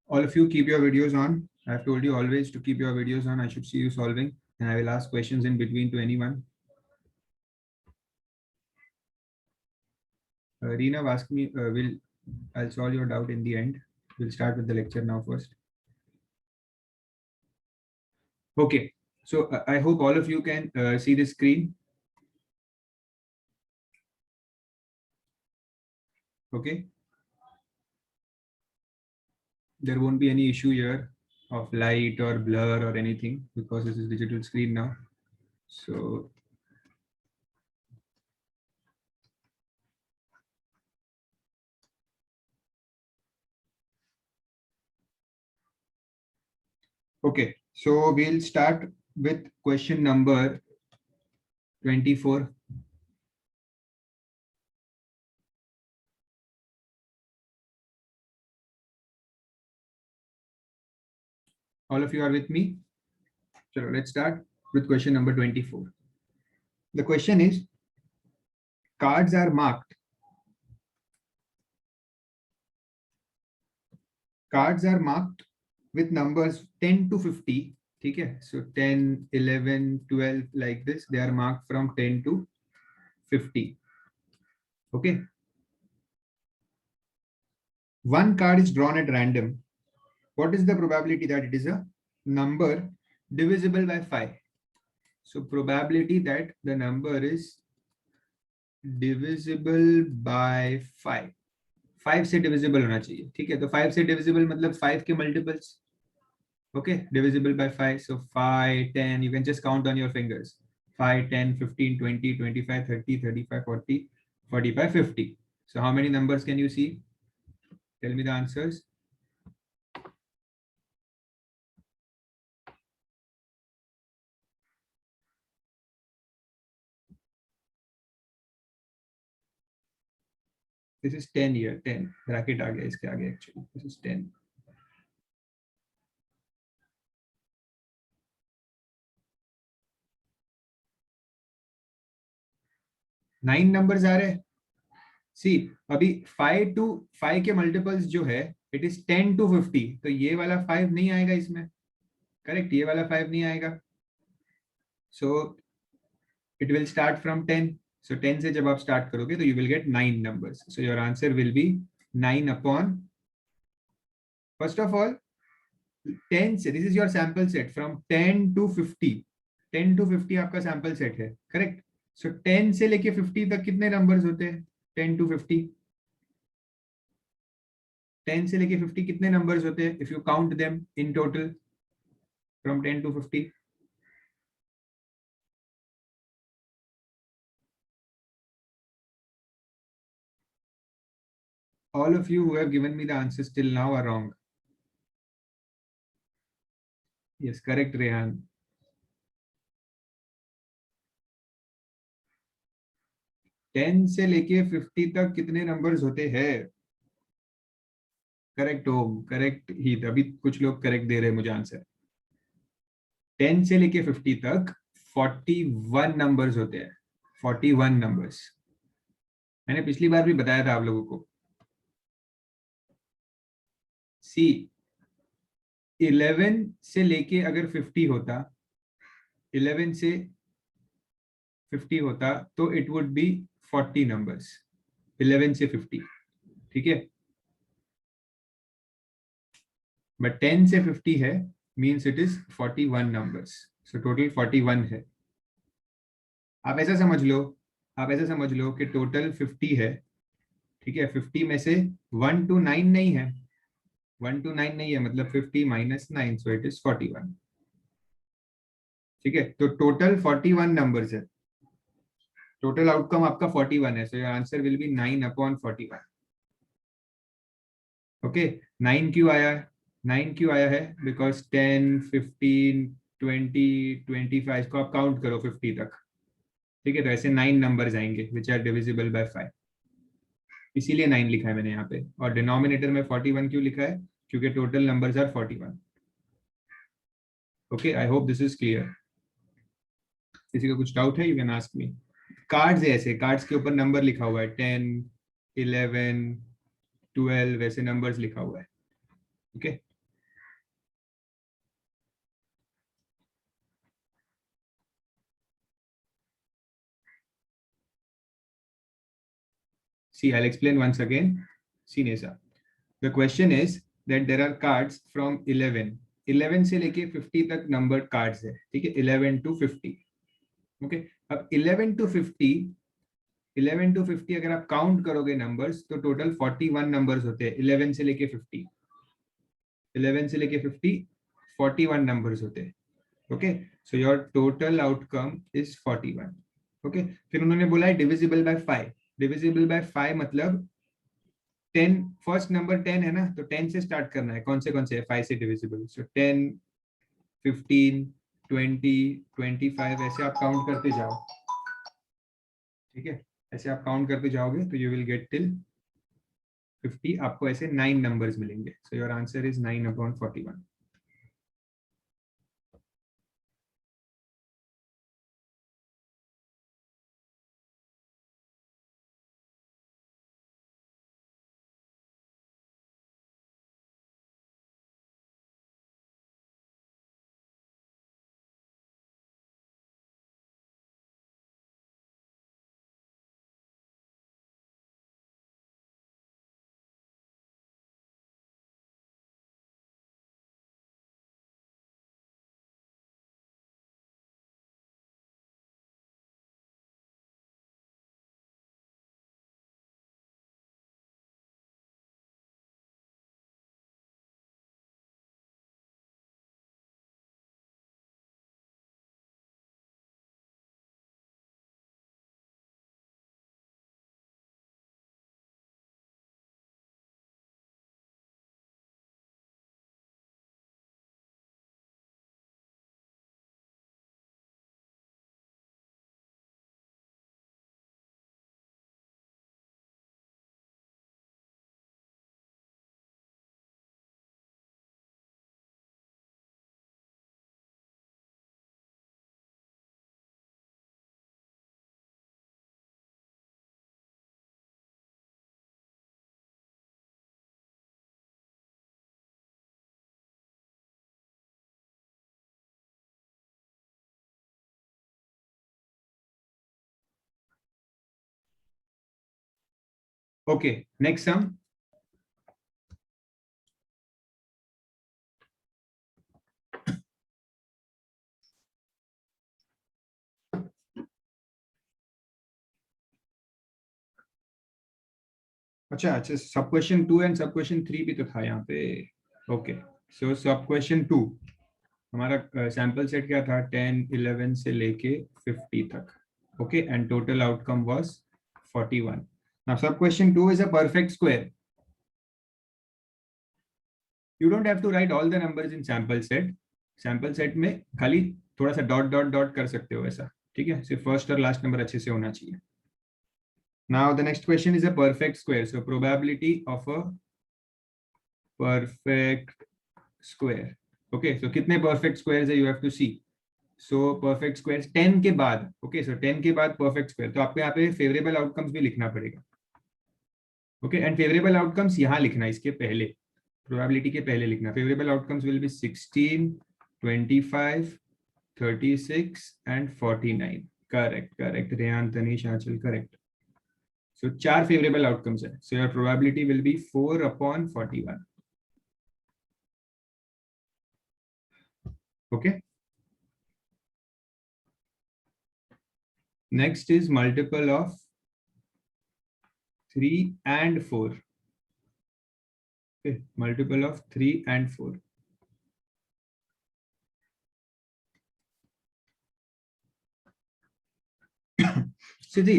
All of you keep your videos on. I've told you always to keep your videos on. I should see you solving, and I will ask questions in between to anyone. Reena, ask me. I'll solve your doubt in the end. We'll start with the lecture now first. Okay. So I hope all of you can see the screen. Okay. There won't be any issue here of light or blur or anything because this is digital screen now. So okay, so we'll start with question number 24. All of you are with me? So let's start with question number 24. The question is, cards are marked. Cards are marked with numbers 10 to 50. Okay, so 10, 11, 12, like this. They are marked from 10 to 50. Okay. One card is drawn at random. What is the probability that it is a number divisible by 5? So probability that the number is divisible by 5. 5 से divisible होना चाहिए. ठीक है, तो 5 से divisible मतलब 5 के multiples. Okay, divisible by 5. So 5, 10, you can just count on your fingers. 5, 10, 15, 20, 25, 30, 35, 40, 45, 50. So how many numbers can you see? Tell me the answers. This is 10 here, 10. Bracket आ गया इसके आगे actually. This is 10. Nine numbers आ रहे हैं. सी अभी 5 to 5 के multiples जो है इट इज 10 to 50. तो ये वाला 5 नहीं आएगा इसमें. करेक्ट, ये वाला 5 नहीं आएगा. So it will start from 10. सो 10 से जब आप स्टार्ट करोगे तो you will get 9 numbers. So your answer will be 9 upon, first of all 10 से, this is your sample set from 10 to 50. 10 to 50 आपका सैंपल सेट है. करेक्ट. सो 10 से लेके 50 तक कितने नंबर्स होते हैं? 10 to 50. 10 से लेके 50 कितने नंबर्स होते हैं? If you count them in total from 10 to 50. All of you who have given me the answers till now are wrong. Yes, correct, Rehan. 10 से लेके 50 तक कितने नंबर्स होते हैं? करेक्ट हो, करेक्ट ही. अभी कुछ लोग करेक्ट दे रहे हैं मुझे आंसर. 10 से लेके 50 तक 41 नंबर्स होते हैं. 41 नंबर्स. मैंने पिछली बार भी बताया था आप लोगों को. सी 11 से लेके अगर 50 होता, 11 से 50 होता तो इट वुड बी 40 नंबर्स. 11 से 50. ठीक है, बट 10 से 50 है means it is 41 numbers. So total 41 है. आप ऐसा समझ लो, आप ऐसा समझ लो कि टोटल 50 है. ठीक है, 50 में से 1 to 9 नहीं है. 1 to 9 नहीं है मतलब 50 minus 9, सो इट इज 41. ठीक है, तो टोटल 41 नंबर्स है. टोटल आउटकम आपका 41 है. So your answer will be 9 upon 41. Okay, 9 क्यों आया है? 9 क्यों आया है? बिकॉज 10, 15, 20, 25 को आप काउंट करो 50 तक. ठीक है, तो ऐसे 9 नंबर्स आएंगे विच आर डिविजिबल बाय 5. इसीलिए 9 लिखा है मैंने यहाँ पे. और डिनोमिनेटर में 41 क्यों लिखा है? क्योंकि total numbers are 41. Okay, I hope this is clear. किसी का कुछ डाउट है? You can ask me. Cards है ऐसे, कार्ड्स के ऊपर नंबर लिखा हुआ है 10, 11, 12 वैसे नंबर्स लिखा हुआ है. Okay, See, I'll explain once again. See, Nesa, the question is that there are cards from 11 से लेके 50 तक नंबर्ड कार्ड्स है, ठीक है, 11 to 50. ओके, अब 11 to 50 अगर आप काउंट करोगे नंबर्स तो टोटल 41 नंबर्स होते हैं. 11 से लेके 50, 11 से लेके 50, 41 नंबर्स होते हैं. Okay, so your total outcome is 41. Okay, फिर उन्होंने बोला है डिविजिबल बाय 5. डिविजिबल बाय 5 मतलब 10, फर्स्ट नंबर 10 है ना, तो 10 से स्टार्ट करना है. कौन से है 5 से डिविजिबल? सो 10, 15, 20, 25 ऐसे आप काउंट करते जाओ. ठीक है, ऐसे आप काउंट करते जाओगे तो यू विल गेट टिल 50. आपको ऐसे 9 नंबर्स मिलेंगे. So your answer is 9/41. Okay, next sum. अच्छा अच्छा, सब क्वेश्चन 2 एंड सब क्वेश्चन 3 भी तो था यहाँ पे. ओके, सो सब क्वेश्चन 2 हमारा सैंपल सेट क्या था? 10, 11 से लेके 50 तक. Okay, and total outcome was 41. Now sub question 2 is a perfect square. You don't have to write all the numbers in sample set. Sample set में खाली थोड़ा सा डॉट डॉट डॉट कर सकते हो ऐसा. ठीक है, सिर्फ फर्स्ट और लास्ट नंबर अच्छे से होना चाहिए. Now the next question is a perfect square. So probability of a perfect square. Okay, so कितने परफेक्ट स्क्वायर्स है you have to see. So perfect squares 10 के बाद. ओके, सो 10 के बाद परफेक्ट स्क्वायर, तो आपको यहाँ पे फेवरेबल आउटकम्स भी लिखना पड़ेगा. ओके, एंड फेवरेबल आउटकम्स यहाँ लिखना, इसके पहले, प्रोबेबिलिटी के पहले लिखना. Favourable outcomes will be 16, 25, 36 and 49. Correct correct, Rehan, Tanish, Anchal, correct. So 4 favourable outcomes है. So your probability will be 4/41. Okay, next is multiple of 3 and 4. Okay, multiple of 3 and 4. So ji,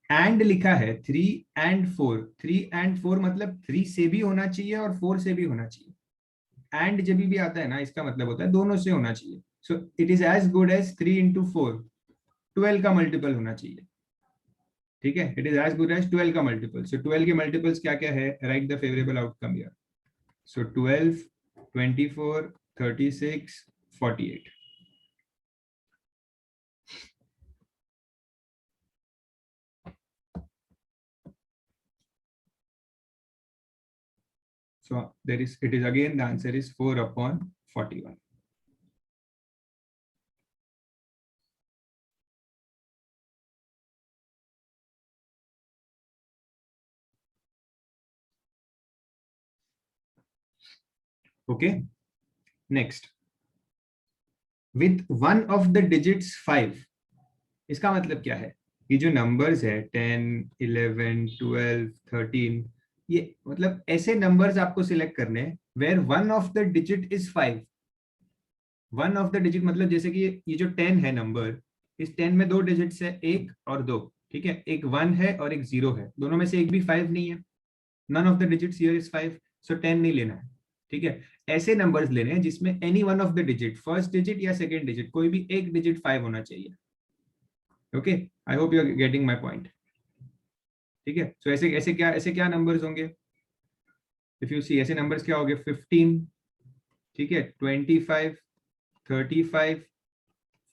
and लिखा है 3 and 4. 3 and 4 मतलब 3 से भी होना चाहिए और 4 से भी होना चाहिए. and जब भी आता है ना, इसका मतलब होता है दोनों से होना चाहिए. So it is as good as 3 into 4. 12 का मल्टीपल होना चाहिए. ठीक है, it is as good as 12 का मल्टीपल. सो 12 के मल्टीपल्स क्या क्या है? Right the favourable outcome here. So 12, 24, 36, 48. So there is, it is again, the answer is 4/41. Okay, next, with one of the digits 5। इसका मतलब क्या है? ये जो नंबर्स है 10, 11, 12, 13, ये मतलब ऐसे नंबर्स आपको सिलेक्ट करने हैं where one of the digit is 5। One of the digit मतलब जैसे कि ये जो 10 है नंबर, इस 10 में दो डिजिट्स है, एक और दो, ठीक है, एक 1 है और एक 0 है, दोनों में से एक भी 5 नहीं है। None of the digits here is 5, so 10 नहीं लेना है, ठीक है। ऐसे नंबर्स लेने हैं जिसमें any one of the digit, first digit या सेकंड डिजिट, कोई भी एक डिजिट 5 होना चाहिए। Okay, I hope you are getting my point. ठीक है, सो ऐसे क्या नंबर्स होंगे? इफ यू सी, ऐसे नंबर्स क्या होंगे? 15, ठीक है, 25, 35,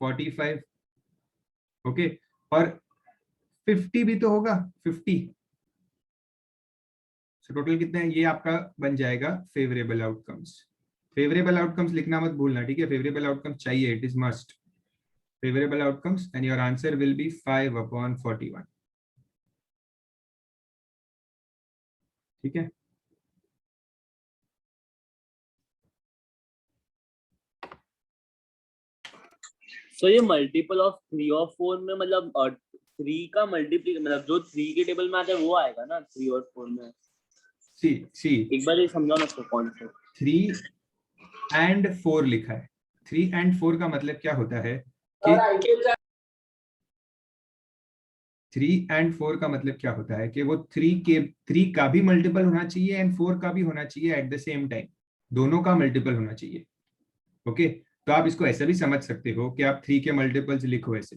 45, ओके, और 50 भी तो होगा, 50। सो टोटल कितने हैं? ये आपका बन जाएगा फेवरेबल आउटकम्स। फेवरेबल आउटकम्स लिखना मत भूलना, ठीक है, फेवरेबल आउटकम्स चाहिए, it is must. Favourable outcomes and your answer will be 5/41। ठीक है, तो ये मल्टीपल ऑफ 3 और 4 में मतलब 3 का मल्टीप्ली मतलब जो 3 के टेबल में आता है वो आएगा ना 3 और 4 में? सी सी, एक बार ये समझाओ ना इसको कॉन्सेप्ट। 3 and 4 लिखा है। 3 and 4 का मतलब क्या होता है कि 3 and 4 का मतलब क्या होता है कि वो 3 का भी मल्टीपल होना चाहिए एंड 4 का भी होना चाहिए एट द सेम टाइम, दोनों का मल्टीपल होना चाहिए। ओके, तो आप इसको ऐसा भी समझ सकते हो कि आप 3 के मल्टीपल्स लिखो ऐसे,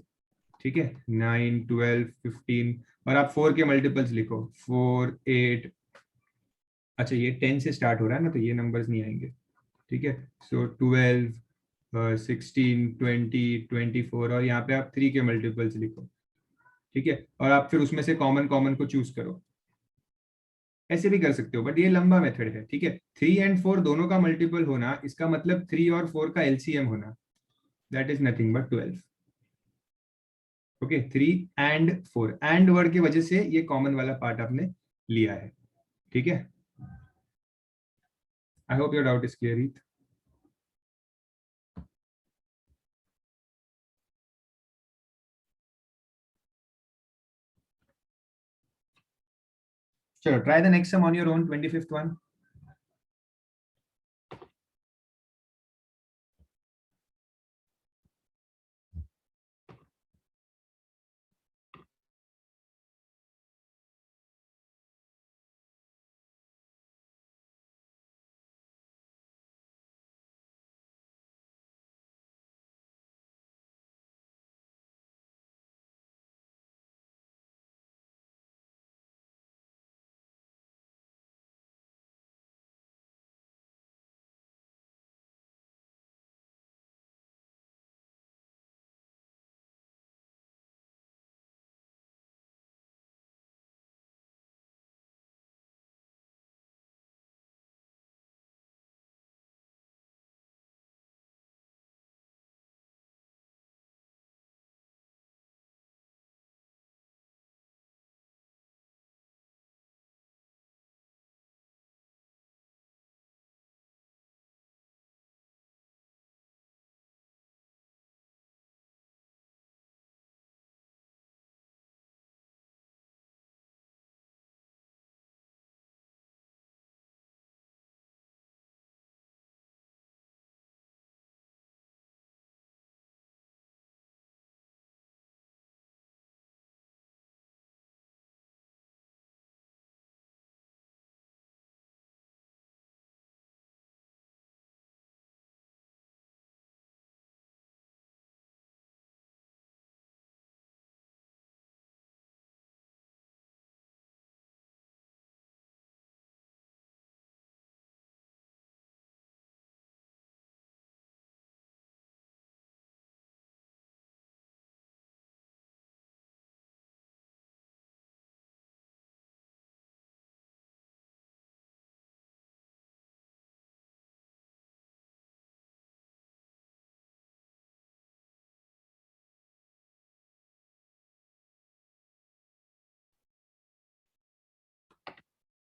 ठीक है, 9, 12, 15, और आप 4 के मल्टीपल्स लिखो, 4, 8। अच्छा, ये 10 से स्टार्ट हो रहा है ना, तो ये नंबर्स नहीं आएंगे, ठीक है। सो 12, 16, 20, 24, और यहाँ पे आप 3 के मल्टीपल्स लिखो, ठीक है, और आप फिर उसमें से कॉमन कॉमन को चूज करो। ऐसे भी कर सकते हो, बट ये लंबा मेथड है, ठीक है। 3 and 4 दोनों का मल्टीपल होना, इसका मतलब 3 और 4 का एलसीएम होना, that is nothing but 12। Okay, 3 and 4, and word की वजह से ये कॉमन वाला पार्ट आपने लिया है, ठीक है। I hope your doubt is clear. चलो, try the next sum on your own, 25th one.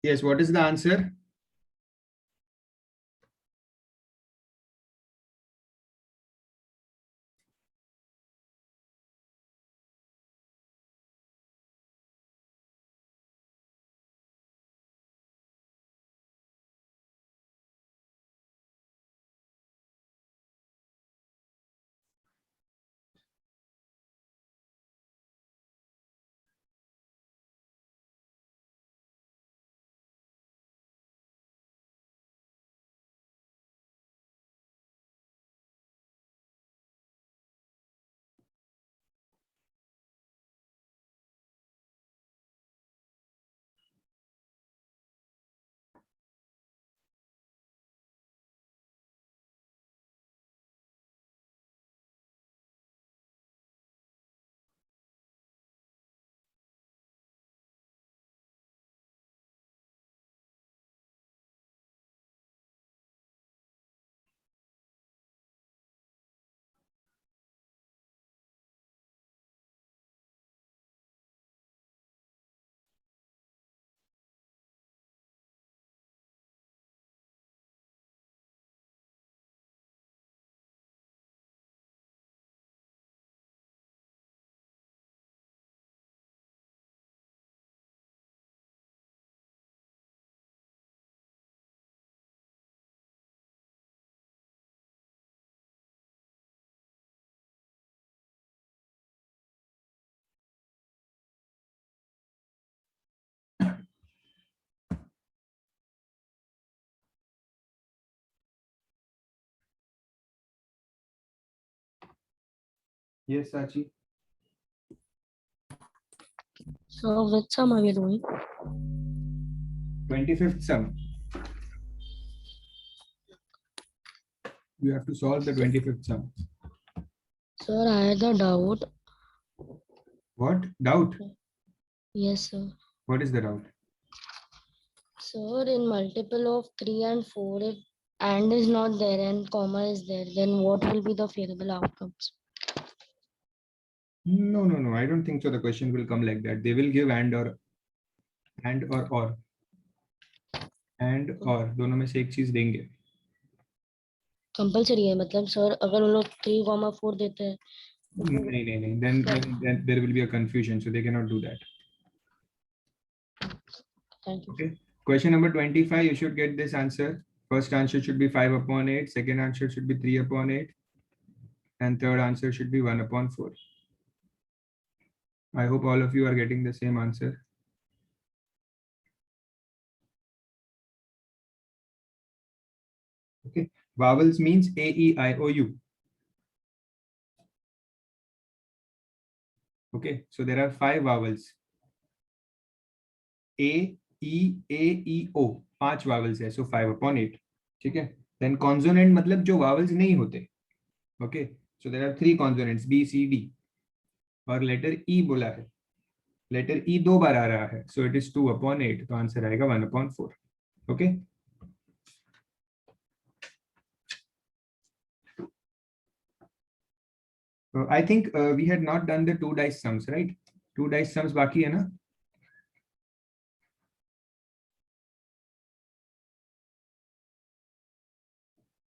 Yes, what is the answer? Yes, Sachi. So which sum are we doing? 25th sum. You have to solve the 25th sum. Sir, I had a doubt. What? Doubt? Yes, sir. What is the doubt? Sir, in multiple of 3 and 4, if and is not there and comma is there, then what will be the favorable outcomes? No. I don't think so. The question will come like that. They will give and or or. And or दोनों में से एक चीज देंगे. Compulsory है मतलब sir अगर उन लोग 3, 4 देते हैं नहीं. Then there will be a confusion, so they cannot do that. Thank you. Okay. Question number 25. You should get this answer. First answer should be 5/8. Second answer should be 3/8. And third answer should be 1/4. I hope all of you are getting the same answer. Okay. Vowels means A, E, I, O, U. Okay. So there are 5 vowels. A, E, A, E, O. 5 vowels है. So 5/8. ठीक है. Then consonant मतलब जो vowels नहीं होते. Okay. So there are 3 consonants B, C, D. और letter E बोला है. Letter E 2 बार आ रहा है. So it is 2/8. तो आंसर आएगा 1/4. Okay. I think we had not done the 2 dice sums, right? 2 dice sums बाकी है ना?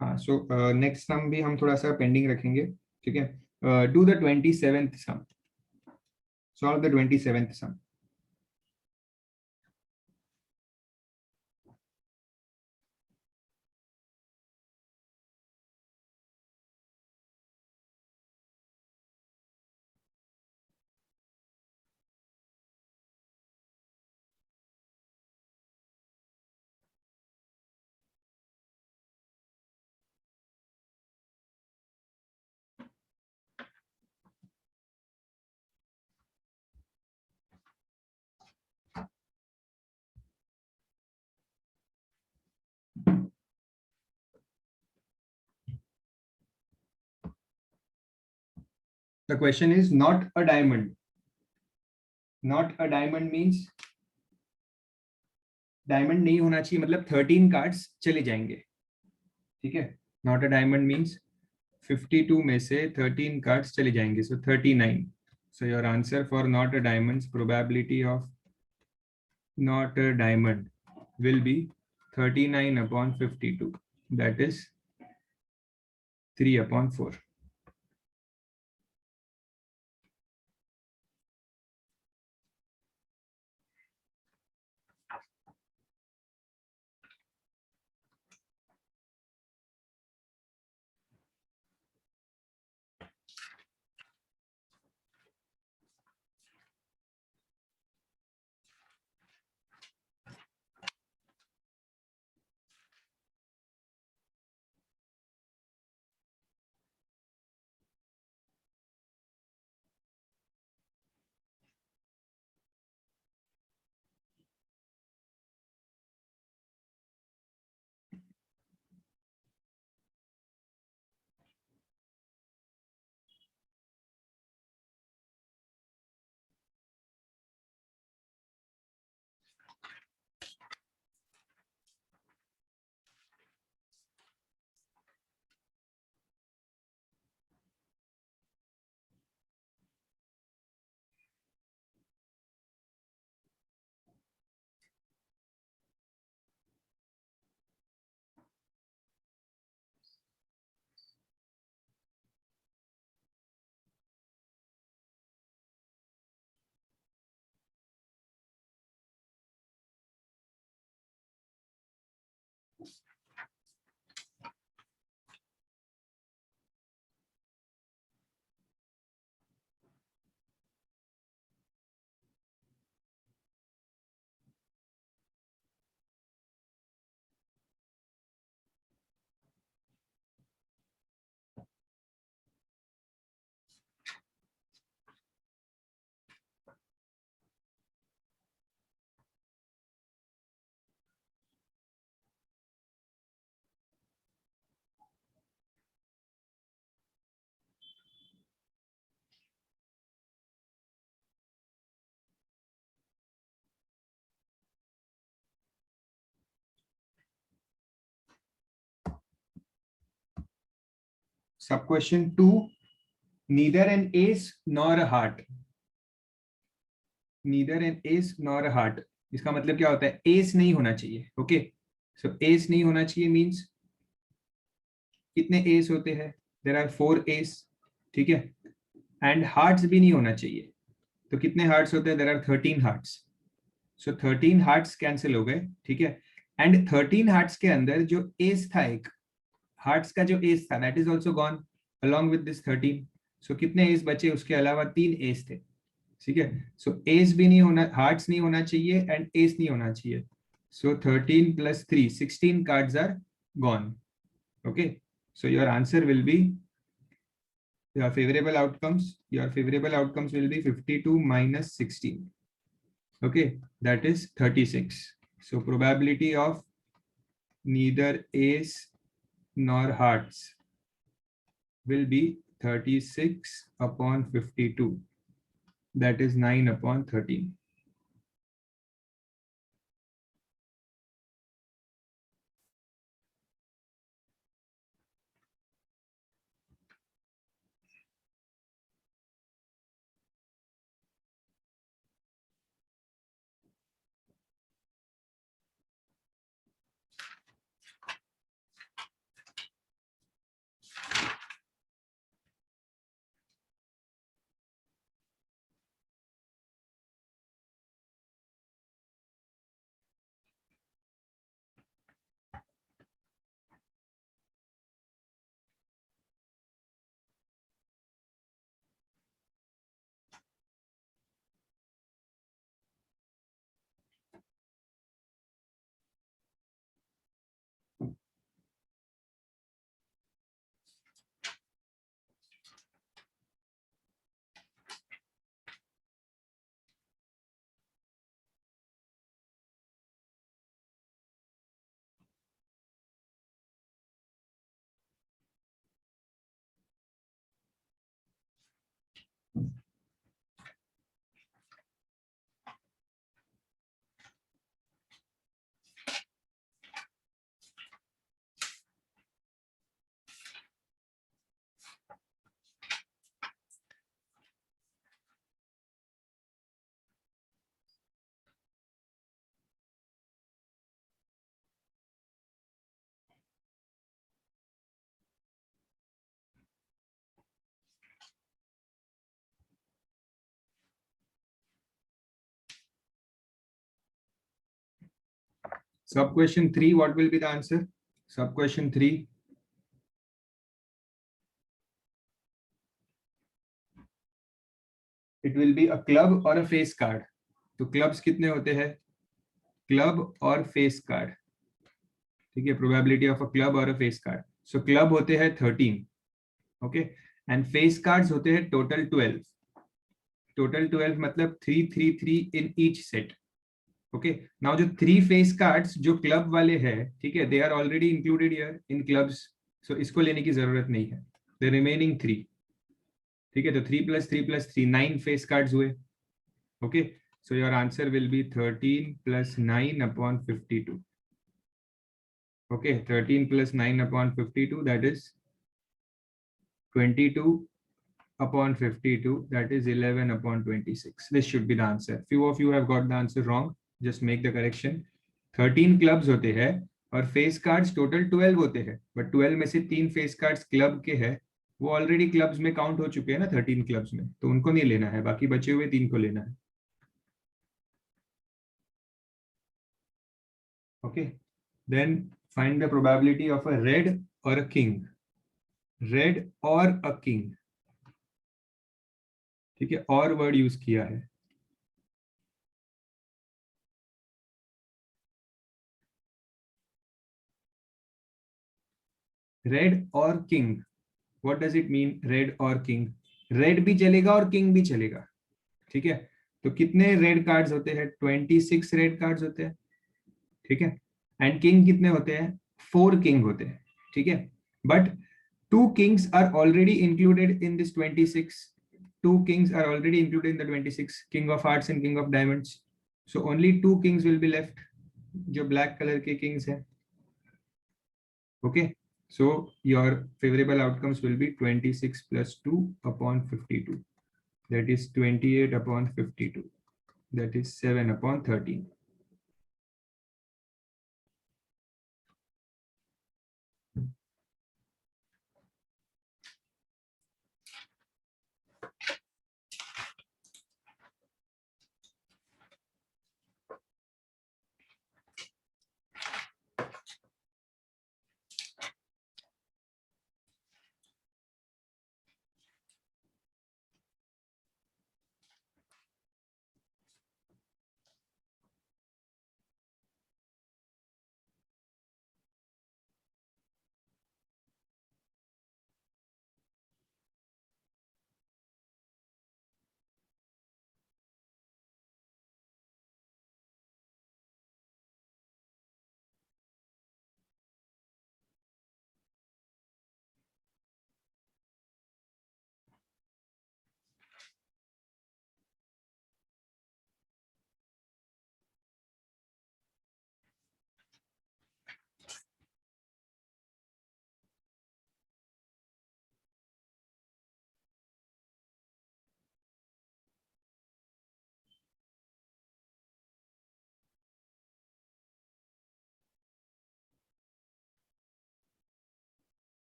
हाँ. So next sum भी हम थोड़ा सा pending रखेंगे. ठीक है. Do the 27th sum. Solve the 27th sum. The question is not a diamond. Not a diamond means diamond नहीं होना चाहिए मतलब 13 cards चले जाएंगे. ठीक है. Not a diamond means 52 में से 13 cards चले जाएंगे. So 39. So your answer for not a diamond's probability of not a diamond will be 39/52. That is 3/4. सब question 2, neither an ace nor a heart. neither an ace nor a heart. इसका मतलब क्या होता है? S नहीं होना चाहिए. Okay, सो S नहीं होना चाहिए मींस कितने एस होते हैं? There are 4 aces. ठीक है, एंड हार्ट्स भी नहीं होना चाहिए. तो कितने हार्ट्स होते हैं? There are 13 hearts. So 13 hearts cancel हो गए. ठीक है, एंड 13 हार्ट्स के अंदर जो एस था, एक हार्ट्स का जो एस था, that is also gone along with this 13. सो कितने एस बचे? उसके अलावा 3 एस थे. ठीक है, सो एस भी नहीं होना, हार्ट्स नहीं होना चाहिए एंड एस नहीं होना चाहिए. So 13 + 3, 16 cards are gone. Okay, so your answer will be, your favorable outcomes will be 52 minus 16. Okay, that is 36. So probability of neither ace nor hearts will be 36 upon 52. That is 9 upon 13. Sub question 3, what will be the answer? Sub question 3. It will be a club or a face card. तो clubs कितने होते हैं? Club और face card. ठीक है, probability of a club or a face card. So club होते हैं 13. Okay, and face cards होते हैं total 12. Total 12 मतलब 3 3 3 in each set. Okay, now जो 3 face cards जो club वाले हैं, ठीक है, they are already included here in clubs. So इसको लेने की जरूरत नहीं है. The remaining 3. ठीक है, तो 3 + 3 + 3, 9 face cards हुए. Okay, so your answer will be 13 + 9 upon 52. Okay, 13 + 9 upon 52, that is 22 upon 52, that is 11 upon 26. This should be the answer. Few of you have got the answer wrong. Just make the correction. 13 clubs होते हैं और face cards total 12 होते हैं, but 12 में से 3 face cards club के हैं. वो ऑलरेडी क्लब्स में काउंट हो चुके हैं ना 13 क्लब्स में, तो उनको नहीं लेना है, बाकी बचे हुए 3 को लेना है. Okay, then find the probability of a red or a king. Red or a king. ठीक है, और वर्ड यूज किया है. रेड और king. What does it mean red और किंग? रेड भी चलेगा और किंग भी चलेगा. ठीक है, तो कितने रेड कार्ड्स होते हैं? 26 रेड कार्ड्स होते हैं. ठीक है, एंड किंग कितने होते हैं? 4 किंग होते हैं. ठीक है, but 2 kings are already included in this 26. 2 kings are already included in the 26, king of hearts and king of diamonds. So only 2 kings will be left, जो black color के kings हैं. Okay, So your favorable outcomes will be 26 plus 2 upon 52. That is 28 upon 52. That is 7 upon 13.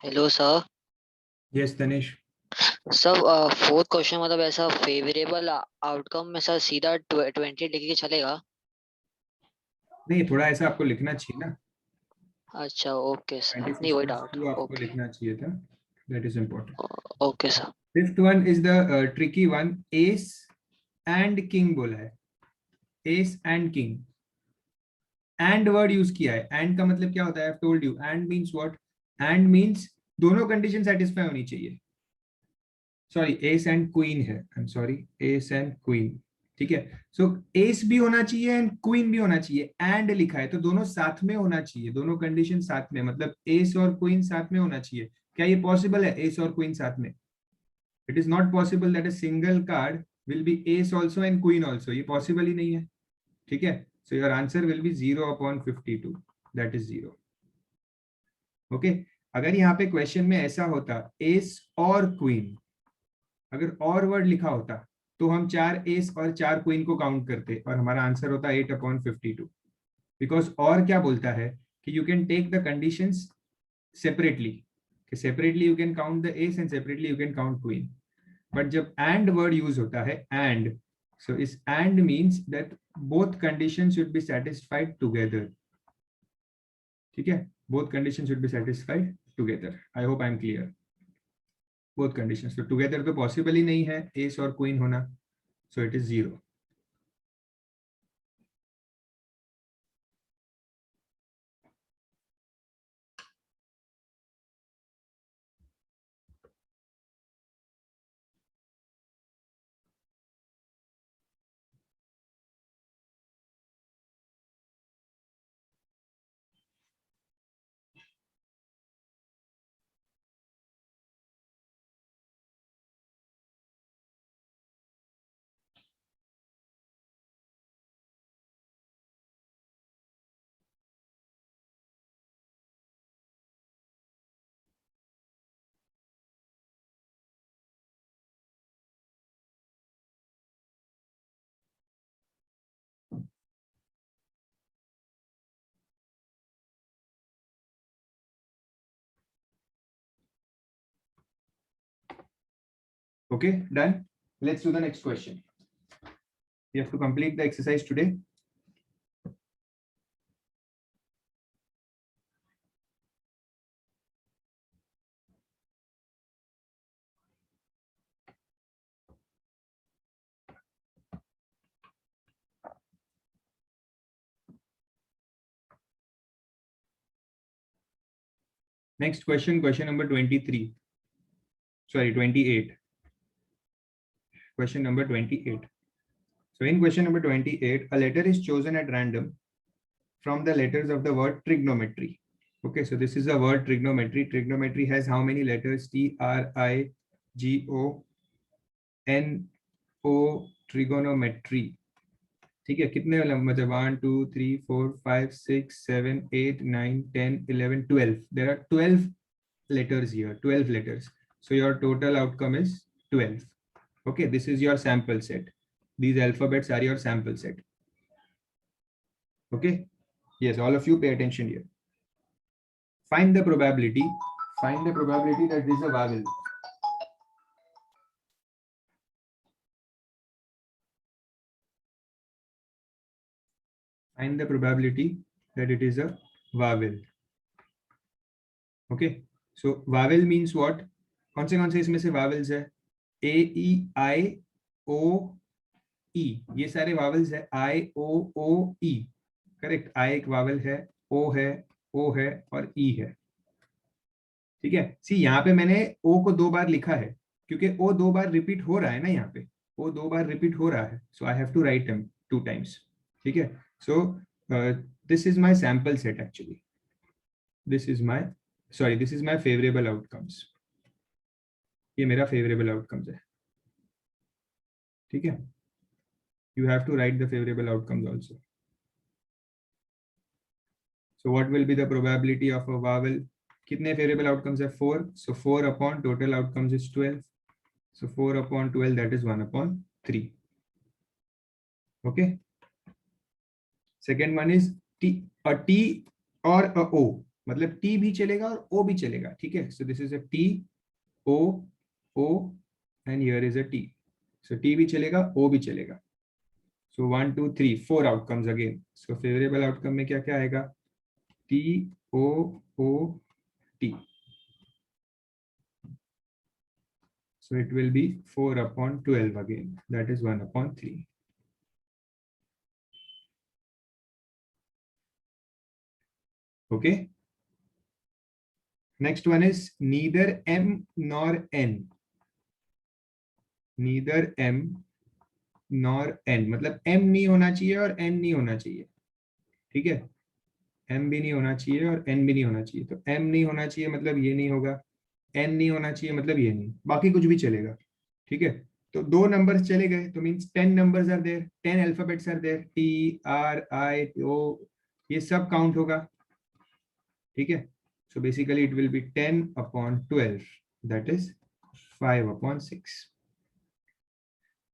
Hello sir. Yes, Danish. Sir fourth question मतलब ऐसा favourable outcome में sir सीधा 20 लिख के चलेगा? नहीं, थोड़ा ऐसा आपको लिखना चाहिए ना। अच्छा ओके सर, 26 नहीं वही plus डाउट। 2 आपको ओके लिखना चाहिए था. That is important. Okay sir. Fifth one is the tricky one. Ace and king बोला है. Ace and king. And word use किया है. And का मतलब क्या होता है? I've told you. And means what? And means दोनों कंडीशन सेटिस्फाई होनी चाहिए. सॉरी, एस एंड क्वीन है. I am sorry, S and queen. ठीक है. सो एस भी होना चाहिए एंड क्वीन भी होना चाहिए. एंड लिखा है तो दोनों साथ में होना चाहिए. दोनों कंडीशन साथ में, मतलब एस और क्वीन साथ में होना चाहिए. क्या ये पॉसिबल है एस और क्वीन साथ में? It is not possible that a single card will be S also and queen also. ये पॉसिबल ही नहीं है. ठीक है. So your answer will be 0/52. That is 0. Okay. अगर यहाँ पे क्वेश्चन में ऐसा होता एस और क्वीन, अगर और वर्ड लिखा होता तो हम 4 एस और 4 क्वीन को काउंट करते और हमारा आंसर होता 8/52. बिकॉज और क्या बोलता है कि you can take the conditions separately. Separately you can count the aces and separately you can count queen. But जब एंड वर्ड यूज होता है एंड, सो इस and means that both condition should be satisfied together. ठीक है. Both condition should be satisfied together. I hope I am clear. Both conditions तो together तो possible ही नहीं है एस और क्वीन होना. So it is 0. Okay, done. Let's do the next question. You have to complete the exercise today. Next question, question number 23. Sorry, 28. Question number 28. So in question number 28, a letter is chosen at random from the letters of the word trigonometry. Okay, so this is the word trigonometry. Trigonometry has how many letters? TRIGONO, trigonometry. ठीक है, कितने मतलब 1 2 3 4 5 6 7 8 9 10 11 12. There are 12 letters here, 12 letters. So your total outcome is 12. Okay, this is your sample set. These alphabets are your sample set. Okay, yes, all of you pay attention here. Find the probability that this is a vowel. Find the probability that it is a vowel. Okay, so vowel means what? कौन से इसमें से vowels है? A E I O E, ये सारे vowels है. I O O E, correct. I एक vowel है, O है, O है और E है. ठीक है. सी यहाँ पे मैंने O को 2 बार लिखा है क्योंकि O 2 बार रिपीट हो रहा है ना. यहाँ पे O 2 बार रिपीट हो रहा है, so I have to write him 2 times. ठीक है. So this is my sample set actually. This is my favourable outcomes. ये मेरा फेवरेबल आउटकम्स है. ठीक है. You have to write the favorable outcomes also. So what will be the probability of a vowel? कितने favorable outcomes है? 4. So 4 upon total outcomes is 12. So 4 upon 12, that is 1 upon 3. Okay. Second one is a T or a O. मतलब T भी चलेगा और O भी चलेगा. ठीक है. So this is a T, O, O, and here is a T. So T भी चलेगा, O भी चलेगा. So 1 2 3 4 outcomes again. So favorable outcome में क्या क्या आएगा? T O O T. So it will be 4 upon 12 again. That is 1 upon 3. Okay. Next one is neither M nor N. Neither M nor N. मतलब M नहीं होना चाहिए और N नहीं होना चाहिए. ठीक है. M भी नहीं होना चाहिए और N भी नहीं होना चाहिए. तो M नहीं होना चाहिए मतलब ये नहीं होगा. N नहीं होना चाहिए मतलब ये नहीं. बाकी कुछ भी चलेगा. ठीक है. तो 2 नंबर्स चले गए तो means 10 numbers are there, 10 alphabets are there. T R I O, ये सब काउंट होगा. ठीक है. So basically it will B 10 upon 12, that is 5 upon 6.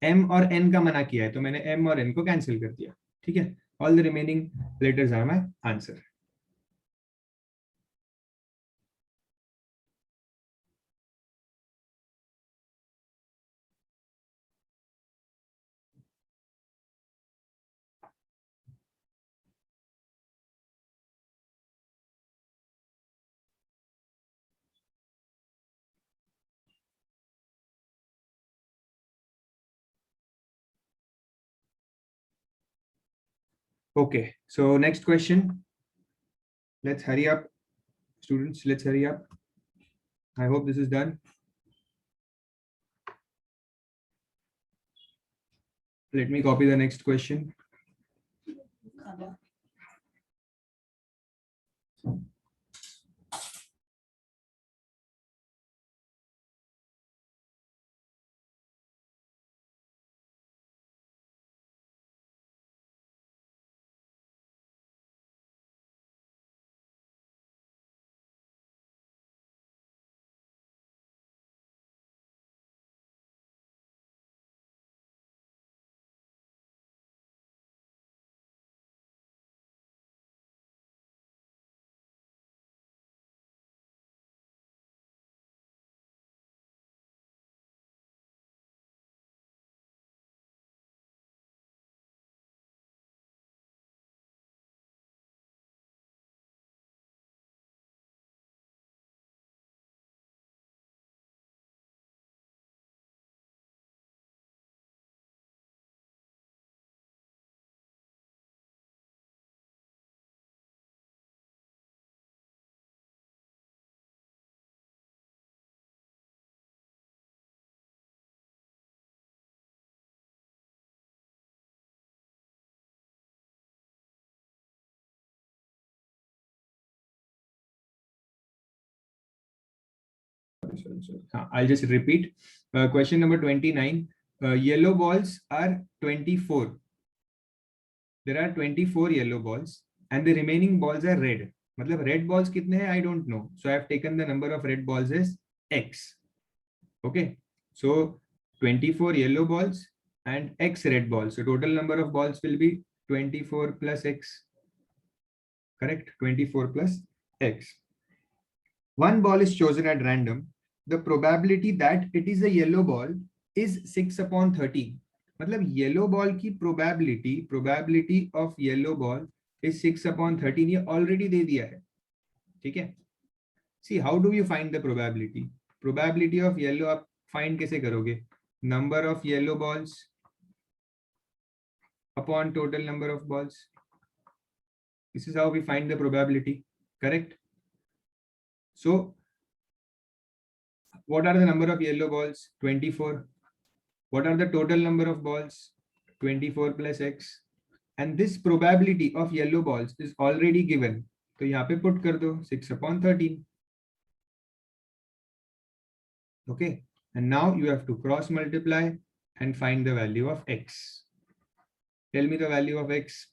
M और N का मना किया है तो मैंने M और N को कैंसिल कर दिया. ठीक है. All the remaining letters are my answer. Okay, so next question. Let's hurry up, students. Let's hurry up. I hope this is done. Let me copy the next question. sorry. I'll just repeat. Question number 29. Yellow balls are 24. There are 24 yellow balls and the remaining balls are red. मतलब red balls कितने हैं? I don't know. So I have taken the number of red balls as X. Okay. So 24 yellow balls and X red balls. So total number of balls will be 24 plus X. Correct? 24 plus X. One ball is chosen at random. The probability that it is a yellow ball is 6/13. मतलब yellow ball की probability of yellow ball is 6/13. ये already दे दिया है. ठीक है? See, how do you find the probability? Probability of yellow आप find कैसे करोगे? Number of yellow balls upon total number of balls. This is how we find the probability. Correct? So, what are the number of yellow balls? 24. What are the total number of balls? 24 plus X. And this probability of yellow balls is already given. तो यहाँ पे put कर दो 6/13. Okay. And now you have to cross multiply and find the value of X. Tell me the value of X.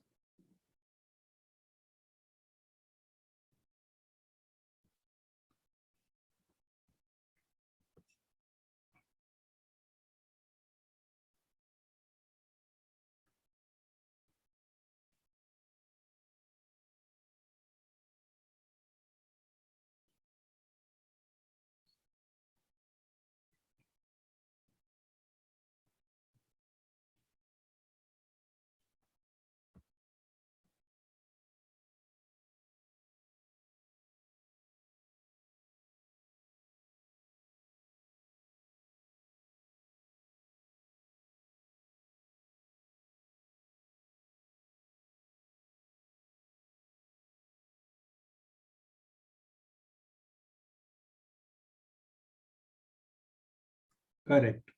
Correct.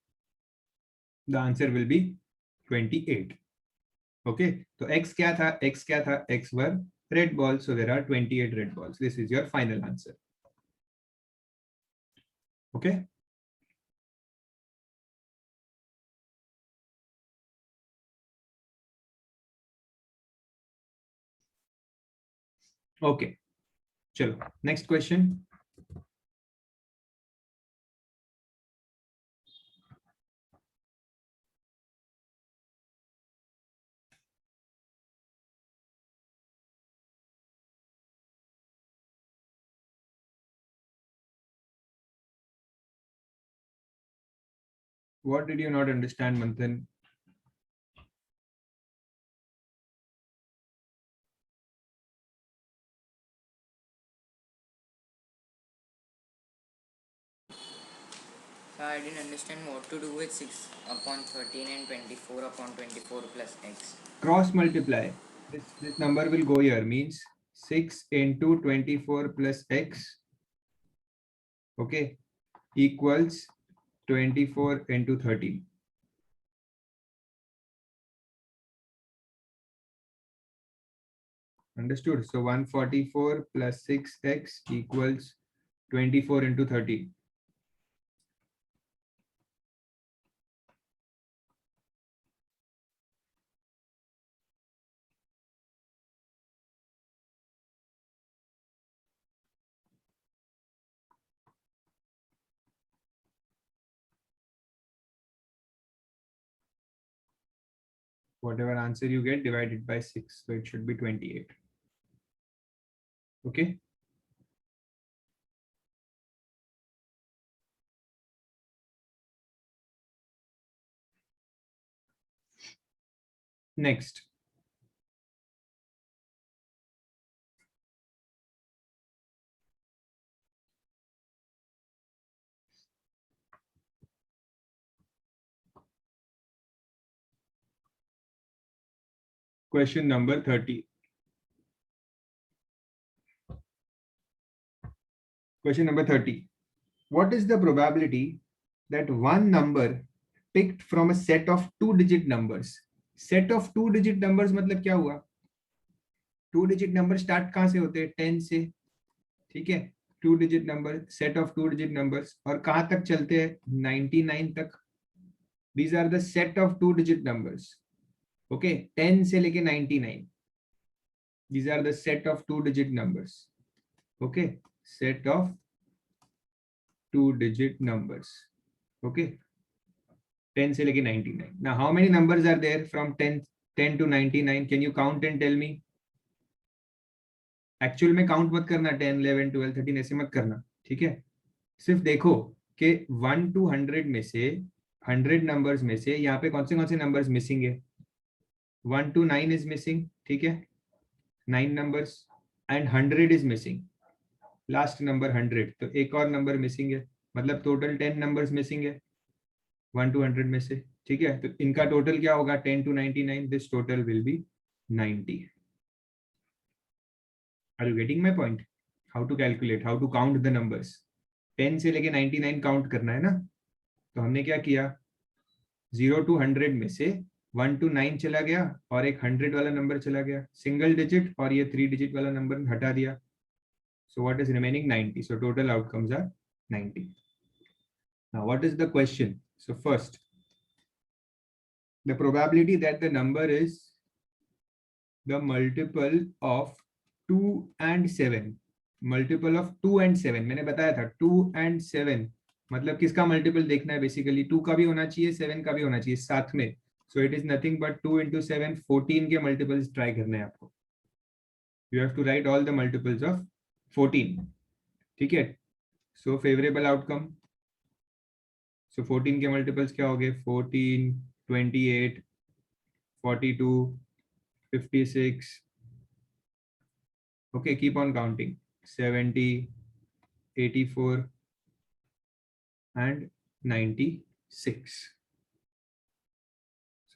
The answer will be 28. Okay. So X क्या था? X क्या था? X were red balls. So there are 28 red balls. This is your final answer. Okay. Okay. Chalo. Next question. What did you not understand, Manthan? So I didn't understand what to do with 6/13 and 24/24 plus X. Cross multiply. This number will go here, means 6 into 24 plus X. Okay. Equals 24 into 13. Understood? So 144 plus 6X equals 24 into 13. Whatever answer you get, divided by 6. So it should be 28. Okay. Next. Question number 30. Question number 30. What is the probability that one number picked from a set of 2-digit numbers? Set of 2-digit numbers मतलब क्या हुआ? 2-digit number start कहाँ से होते हैं? 10 से. ठीक है? Two digit number, set of two digit numbers. और कहाँ तक चलते हैं? 99 तक। These are the set of two digit numbers. Okay, 10 से लेके 99, these are the set of two digit numbers. Okay, set of two digit numbers. Okay, 10 से लेके 99. Now how many numbers are there from 10 to 99? Can you count and tell me? Actual में count मत करना, 10 11 12 13 ऐसे मत करना, ठीक है? सिर्फ देखो कि 1 to 100 में से, 100 नंबर्स में से यहाँ पे कौन से नंबर्स मिसिंग है? 1 to 9 इज मिसिंग, ठीक है, 9 numbers, and 100 is missing, last number 100, तो एक और नंबर मिसिंग है, मतलब टोटल 10 नंबर्स मिसिंग है 1 to 100 में से, ठीक है? तो इनका टोटल क्या होगा? 10 to 99, this total will be 90. Are you getting my point? How to calculate, how to count the numbers? 10 से लेके 99 काउंट करना है ना, तो हमने क्या किया? 0 to 100 में से 1 to 9 चला गया और एक 100 वाला नंबर चला गया, सिंगल डिजिट, और ये 3 डिजिट वाला नंबर हटा दिया. So what is remaining? 90. So total outcomes are 90. Now what is the question? So first, the probability that the number is the multiple of 2 and 7. Multiple of 2 and 7. मैंने बताया था 2 and 7 मतलब किसका multiple देखना है? Basically 2 का भी होना चाहिए, 7 का भी होना चाहिए साथ में. So it is nothing but 2 into 7, 14 के मल्टीपल्स ट्राई करने हैं आपको. You have to write all the multiples of 14, ठीक है? सो फेवरेबल आउटकम, सो 14 के मल्टीपल्स क्या हो गए? 14, 28, 42, 56. Okay, keep on counting. 70, 84 and 96.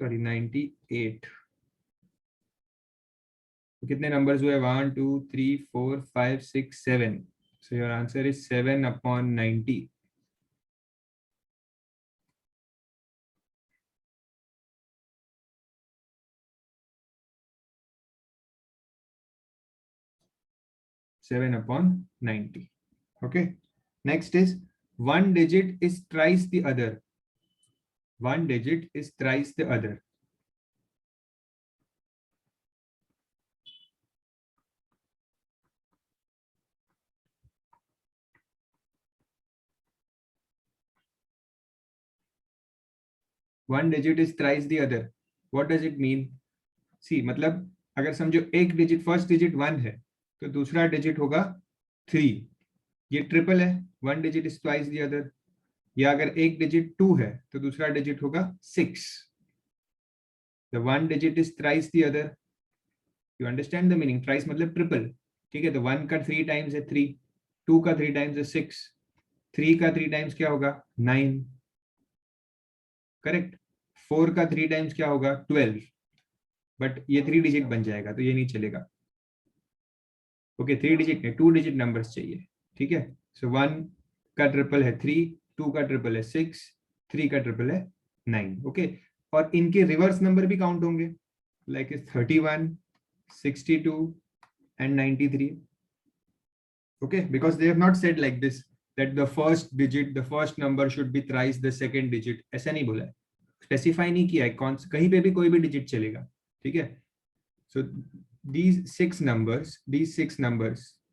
Sorry 98. कितने नंबर्स हुए? 1 2 3 4 5 6 7. So your answer is 7 upon 90. Seven upon 90. Okay. Next is one digit is thrice the other. One digit is thrice the other. One digit is thrice the other. What does it mean? See, मतलब अगर समझो एक digit, first digit 1 है तो दूसरा digit होगा 3. ये triple है, one digit is twice the other. या अगर एक डिजिट 2 है तो दूसरा डिजिट होगा 6. The one digit is thrice the other. You understand the meaning? Thrice मतलब ट्रिपल, ठीक है? तो 1 का 3 टाइम्स है 3, 2 का 3 टाइम्स है 6, 3 का 3 टाइम्स क्या होगा? 9. करेक्ट. 4 का 3 टाइम्स क्या होगा? 12. बट ये 3 डिजिट बन जाएगा तो ये नहीं चलेगा. ओके, 3 डिजिट नहीं, 2 डिजिट नंबर्स चाहिए, ठीक है? सो 1 का ट्रिपल है 3, 2 का ट्रिपल है 6, 3 का ट्रिपल है 9. ओके, और इनके रिवर्स नंबर भी काउंट होंगे, like 31, 62 and 93. Okay, because they have not said like this that the first digit, the first number should be thrice the second digit. ऐसा नहीं बोला है, स्पेसिफाई नहीं किया है, कौन कहीं पे भी कोई भी डिजिट चलेगा, ठीक है? So these six numbers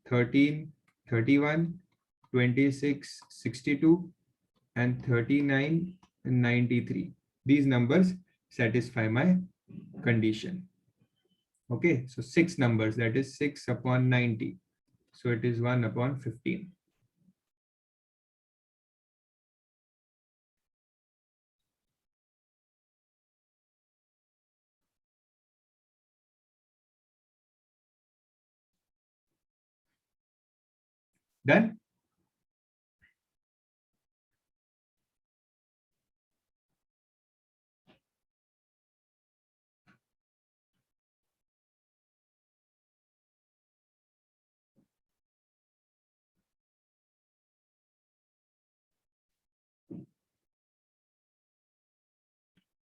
13, 31, 26, 62 and 39 and 93, these numbers satisfy my condition. Okay, so 6 numbers, that is 6 upon 90, so it is 1 upon 15. Done?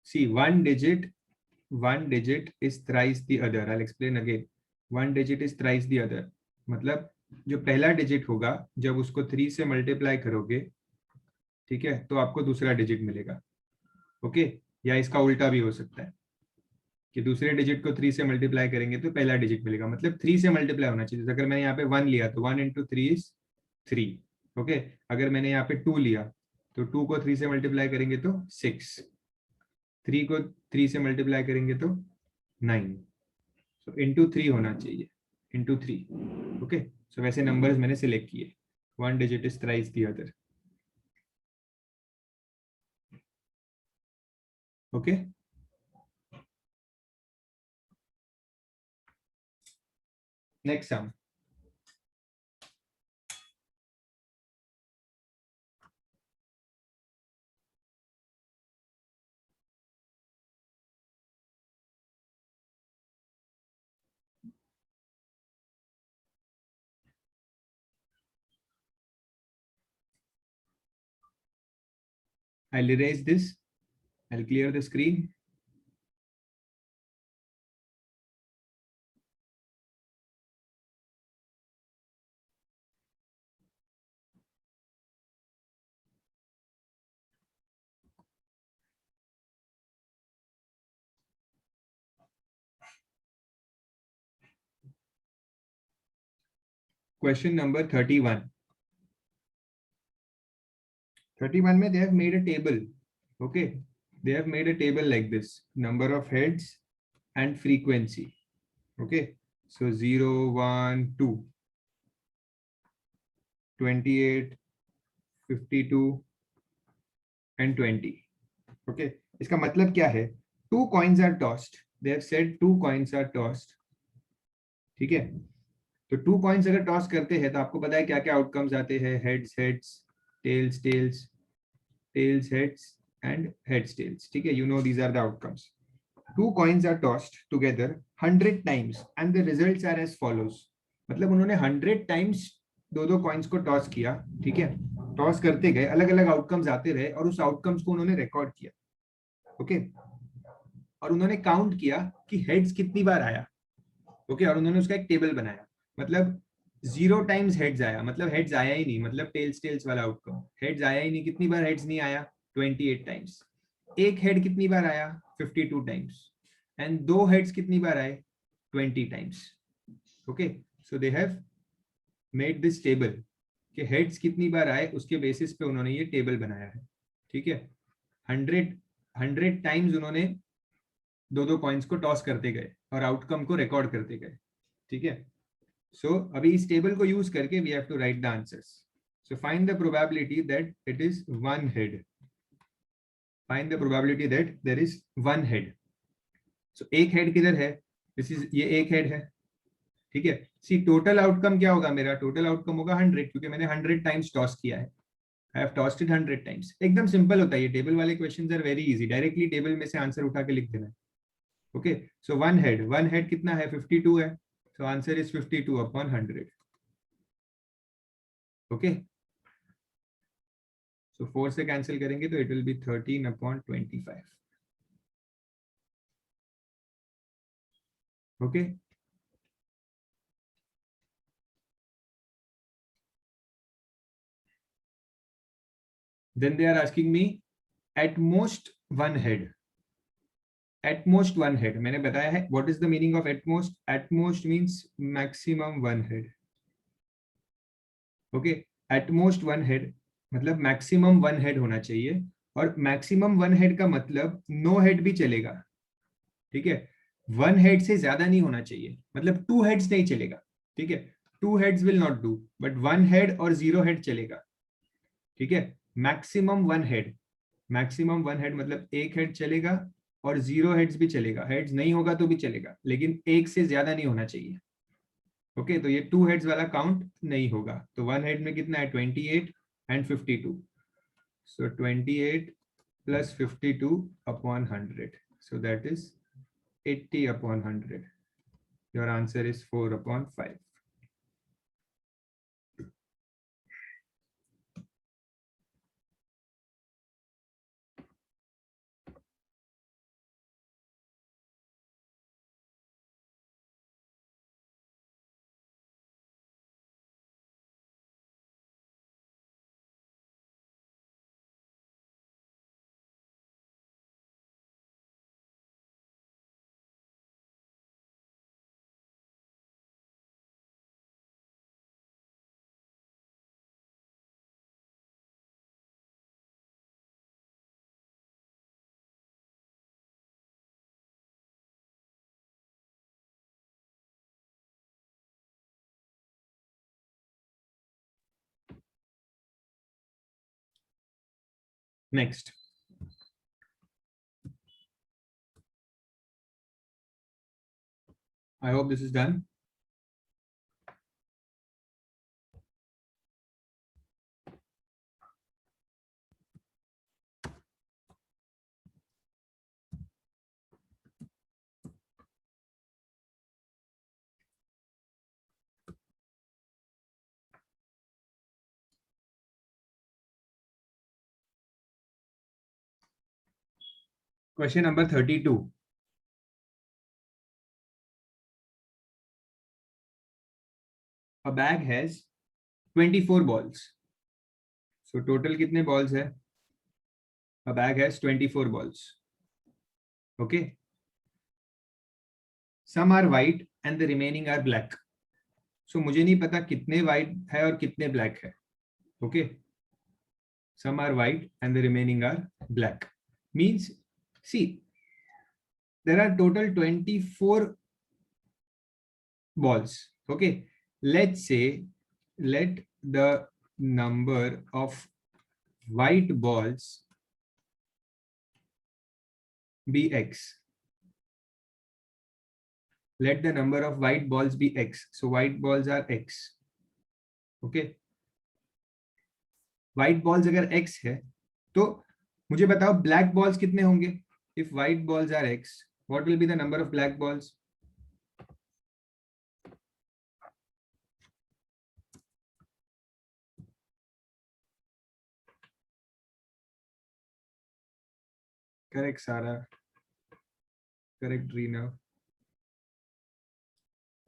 See, one digit is thrice the other. I'll explain again. One digit is thrice the other. मतलब जो पहला digit होगा जब उसको 3 से multiply करोगे, ठीक है, तो आपको दूसरा डिजिट मिलेगा। ओके, या इसका उल्टा भी हो सकता है कि दूसरे डिजिट को 3 से मल्टीप्लाई करेंगे तो पहला डिजिट मिलेगा, मतलब 3 से मल्टीप्लाई होना चाहिए। अगर मैंने यहाँ पे 1 लिया तो 1 इंटू 3 इज 3। ओके, अगर मैंने यहाँ पे 2 लिया तो 2 को 3 से मल्टीप्लाई करेंगे तो 6, 3 को 3 से मल्टीप्लाई करेंगे तो 9। सो इंटू 3 होना चाहिए, इंटू 3। ओके, सो वैसे नंबर्स मैंने सिलेक्ट किए, 1 digit is thrice the other. Okay, next sum. I'll erase this. I'll clear the screen. Question number 31. 31 mein they have made a table. Okay, they have made a table like this: number of heads and frequency. Okay, so 0, 1, 2, 28, 52 and 20. Okay, इसका मतलब क्या है? 2 coins are tossed. They have said 2 coins are tossed. ठीक है, तो 2 coins अगर toss करते हैं तो आपको पता है क्या क्या आउटकम्स आते हैं? Heads heads, tails tails, tails heads and heads tails. ठीक है, you know these are the outcomes. 2 coins are tossed together 100 times and the results are as follows. मतलब उन्होंने 100 times दो कॉइन्स को टॉस किया, ठीक है, टॉस करते गए, अलग अलग आउटकम्स आते रहे और उस आउटकम्स को उन्होंने रिकॉर्ड किया। ओके, और उन्होंने काउंट किया कि हेड्स कितनी बार आया। ओके, और उन्होंने उसका एक टेबल बनाया। मतलब 0 टाइम्स हेड्स आया, मतलब हेड्स आया ही नहीं, मतलब टेल्स टेल्स वाला आउटकम, हेड्स आया ही नहीं। कितनी बार हेड्स नहीं आया? 28 टाइम्स। एक हेड कितनी बार आया? 52 टाइम्स। एंड 2 हेड्स कितनी बार आए? 20 times. Okay, so they have made this table कि हेड्स कितनी बार आए, उसके बेसिस पे उन्होंने ये टेबल बनाया है। ठीक है, 100 टाइम्स उन्होंने दो कॉइन्स को टॉस करते गए और आउटकम को रिकॉर्ड करते गए। ठीक है, सो अभी इस टेबल को यूज करके we have to write the answers. So find the probability that it is 1 head. Find the probability that there is 1 head. So एक हेड किधर है? दिस इज, ये एक हेड है। ठीक है, सी टोटल आउटकम क्या होगा मेरा? टोटल आउटकम होगा 100, क्योंकि मैंने 100 टाइम्स टॉस किया है। I have tossed it 100 times. एकदम सिंपल होता है ये, टेबल वाले questions are very easy, directly table में से आंसर उठा के लिख देना है। ओके, सो 1 हेड कितना है? 52 है, so answer is 52 upon 100। Okay, so 4 से कैंसिल करेंगे तो it will be 13 upon 25। Okay, then they are asking me at most 1 head. At most 1 head मैंने बताया है। what is the meaning of at most? At most means maximum 1 head. okay, at most 1 head मतलब maximum 1 head होना चाहिए, और maximum 1 head का मतलब no head भी चलेगा। ठीक है, 1 head से ज्यादा नहीं होना चाहिए, मतलब 2 heads नहीं चलेगा। ठीक है, 2 heads will not do, but 1 head और 0 head चलेगा। ठीक है, मैक्सिमम 1 हेड, मैक्सिमम 1 हेड मतलब एक हेड चलेगा और 0 हेड्स भी चलेगा। हेड्स नहीं होगा तो भी चलेगा, लेकिन एक से ज्यादा नहीं होना चाहिए। ओके, तो ये 2 हेड्स वाला काउंट नहीं होगा। तो 1 हेड में कितना है? 28 and 52। So 28 plus 52 upon 100, so that is 80 upon 100। Your answer is 4 upon 5। Next. I hope this is done. Question number 32. A bag has 24 balls. So total कितने balls है? A bag has 24 balls. Okay. Some are white and the remaining are black. So मुझे नहीं पता कितने white है और कितने black है. Okay. Some are white and the remaining are black. Means, see, there are total 24 balls. Okay. Let's say, let the number of white balls be X. Let the number of white balls be X. So white balls are X. Okay. White balls अगर X है, तो मुझे बताओ black balls कितने होंगे? If white balls are X, what will be the number of black balls? Correct, Sarah. Correct, Reena.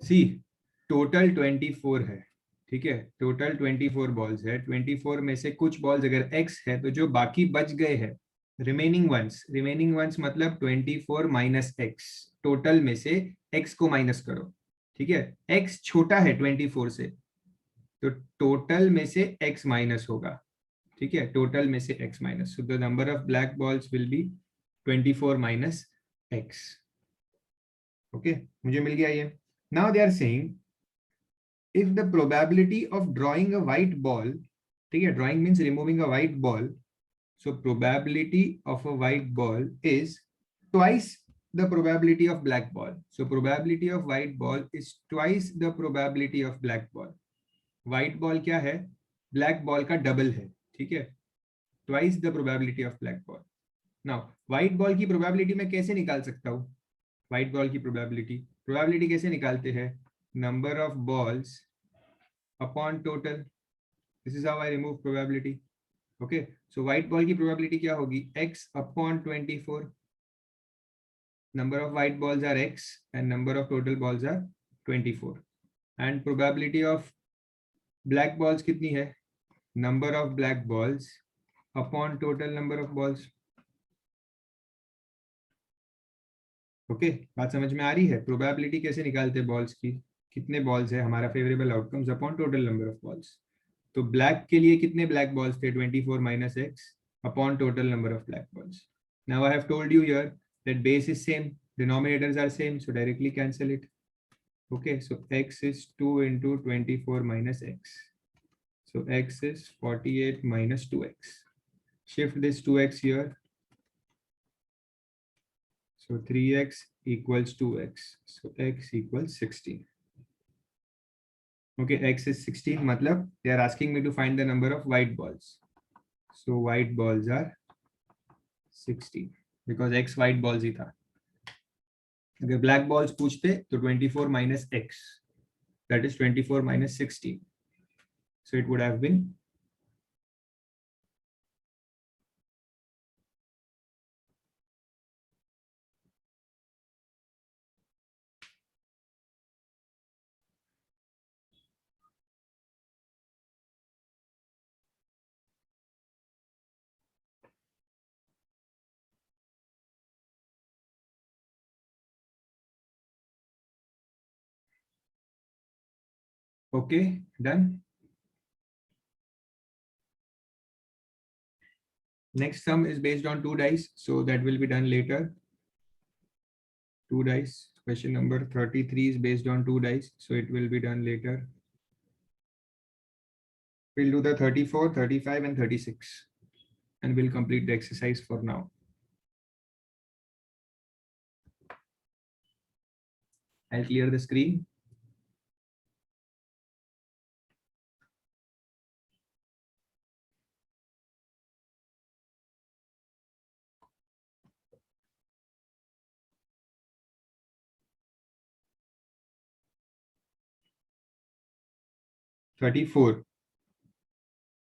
See, total 24 है, ठीक है? Total 24 balls है. 24 में से कुछ balls अगर X है, तो जो बाकी बच गए हैं, remaining ones मतलब 24 minus X. Total में से X को minus करो, ठीक है? X छोटा है 24 से, तो total में से X minus होगा, ठीक है? Total में से X minus. So the number of black balls will be 24 minus X. Okay, मुझे मिल गया ये. Now they are saying, if the probability of drawing a white ball, ठीक है? Drawing means removing a white ball. So probability of a white ball is twice the probability of black ball. So probability of white ball is twice the probability of black ball. White ball क्या है? Black ball का double है, ठीक है? Twice the probability of black ball. Now white ball की probability मैं कैसे निकाल सकता हूँ? White ball की probability कैसे निकालते हैं? Number of balls upon total. This is how I remove probability. Okay, so white ball की probability क्या होगी? X upon 24. Number of white balls are X and number of total balls are 24. And probability of black balls कितनी है? Number of black balls upon total number of balls. Okay, बात समझ में आ रही है? प्रोबेबिलिटी कैसे निकालते हैं बॉल्स की? कितने बॉल्स है हमारा favourable outcomes upon total number of balls. तो ब्लैक के लिए कितने ब्लैक बॉल्स थे? 24 minus X upon total number of black balls. Now I have told you here that base is same, denominators are same, so directly cancel it. Okay, so X is 2 into 24 minus X. So X is 48 minus 2X. Shift this 2X here. So 3X equals 2X. So X equals 16. Okay, X is 16. Matlab, they are asking me to find the number of white balls. So white balls are 16 because X white balls ही था. अगर black balls पूछते तो 24 minus X. That is 24 minus 16. So it would have been okay, done. Next sum is based on 2 dice, so that will be done later. 2 dice. Question number 33 is based on 2 dice, so it will be done later. We'll do the 34, 35 and 36. and we'll complete the exercise for now. I'll clear the screen.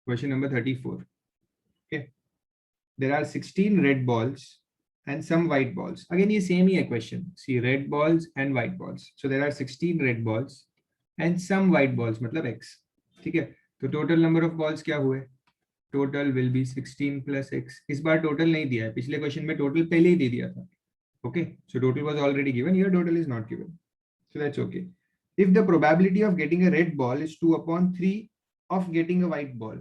Question number 34. Okay. There are 16 red balls and some white balls. Again, ये same ही है question. See, red balls and white balls. So there are 16 red balls and some white balls, मतलब x. ठीक है. तो total number of balls क्या हुए? Total will be 16 plus x. इस बार total नहीं दिया है. पिछले question में total पहले ही दे दिया था. Okay. So total was already given. Here total is not given. So that's okay. If the probability of getting a red ball is 2/3 of getting a white ball,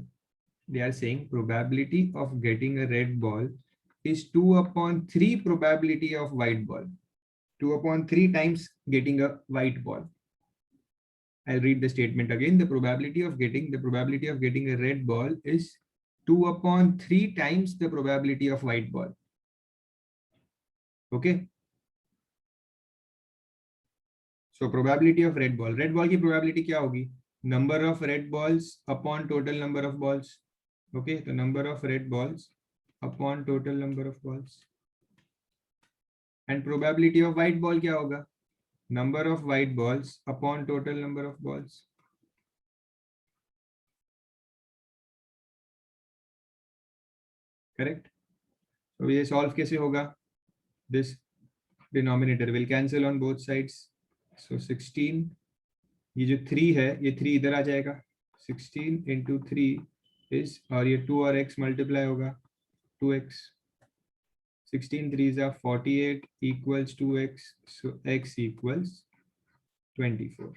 they are saying probability of getting a red ball is 2/3 probability of white ball. 2/3 times getting a white ball. I'll read the statement again. The probability of getting a red ball is 2/3 times the probability of white ball. Okay. So probability of red ball. Red ball की probability क्या होगी? Number of red balls upon total number of balls. Okay, the number of red balls upon total number of balls. And probability of white ball क्या होगा? Number of white balls upon total number of balls. Correct? So ये solve कैसे होगा? This denominator will cancel on both sides. So 16, ये जो 3 है, ये 3 इधर आ जाएगा. 16 into 3 is, और ये 2 और x multiply होगा, 2x. 16 3s are 48 equals 2x. So x equals 24.